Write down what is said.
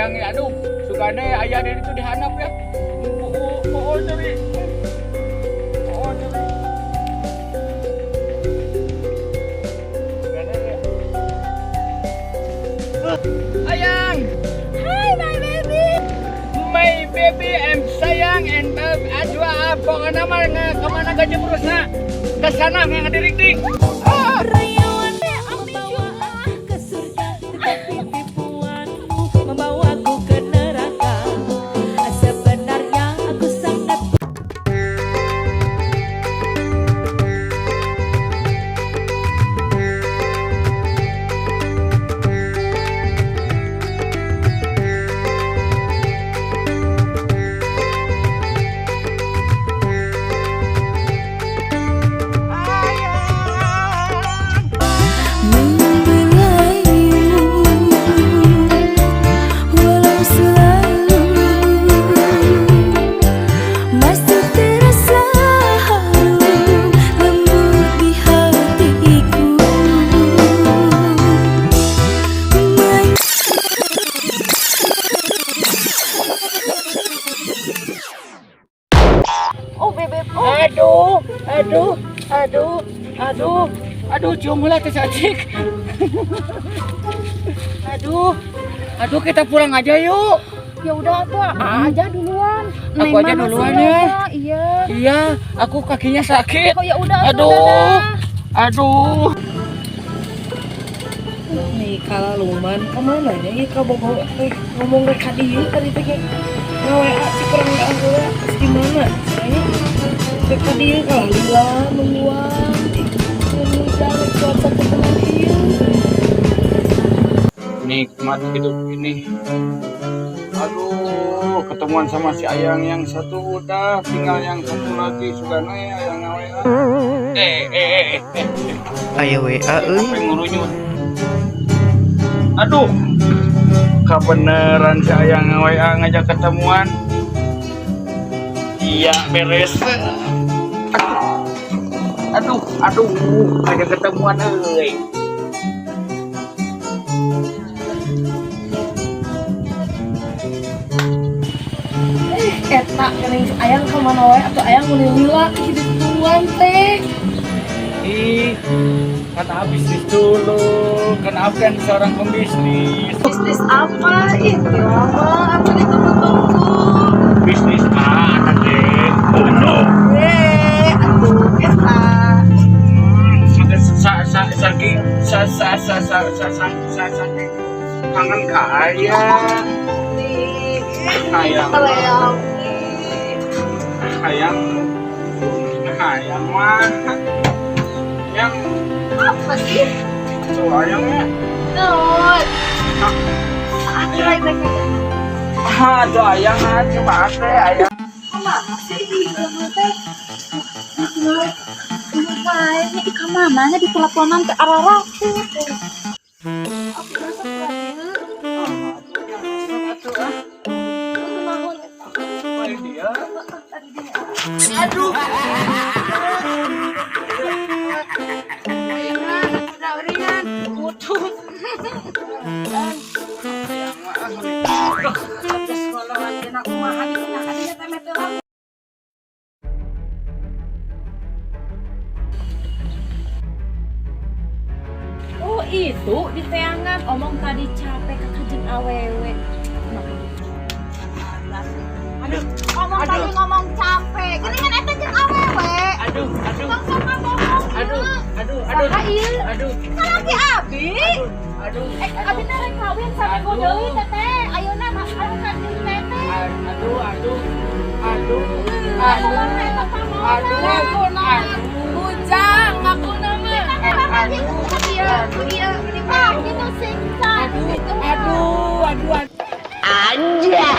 sayang ya, aduh, sugane ayah dari itu dihanap ya. Oh, jadi. Oh, jadi. Sugane ya. Ayang. Hi my baby. My baby, I'm sayang and ajwa pokoknya mah kemana gajah terusna ke sana yang ada ring-ring. Rayawan membawa ke surga, tetapi tipuanmu membawaku ke neraka. Sebenarnya aku sangat walau selalu masih terasa harum lembut di hatiku. Oh bebek, Aduh, cium mulai ke cantik. Aduh, kita pulang aja yuk. ya udah tuh aja duluan. Aku Neng aja mah masih duluan ada. ya. Iya. Iya, aku kakinya sakit. Oh ya udah. Aduh, aduh. Nih kalau luman kemana nya ya kau bawa ngomong ke kadieu tadi teh ngawe si kurang anggola di mana saya ke kadieu kalau lila menguang ini dari kuasa ketenang ieu Nikmat hidup ini. Aduh, ketemuan sama si Ayang yang satu udah, tinggal yang satu lagi sugana ya yang ngawe. Aya WA euy. Apa yang ngurunyut? Aduh, kebeneran si Ayang WA ngajak ketemuan. Iya beres. Aduh, ngajak ketemuan euy. eta kening ayang kemana wae atau ayang mun lila hidup duluan teh Ih, kan bisnis dulu, kan Afgan seorang pembisnis. bisnis apa ih mama apa ditunggu-tunggu Bisnis mana deh? Aduh, aduh eta saking kangen kaya. Ayang mah yang apa sih tuh ayangnya. aku baik-baik aja Aduh ayang coba ayang. mama sih di rumah teh ini di kamarnya di teleponan ke arah aku aku rasa Aduh. Oh itu di teangan omong tadi capek ke kajeng awewe. Aduh. Omong tadi ngomong capek. Gini kan eta jeung awewe. Aduh. Tong sama ngomong. Aduh. Salaki abi. Aduh. Abi narek kawin sampai ku deui teteh. Ayeuna mah anu kajeng teteh. Aduh. Bujang ngaku nama. Iya. Gitu siksa. Aduh. Anja.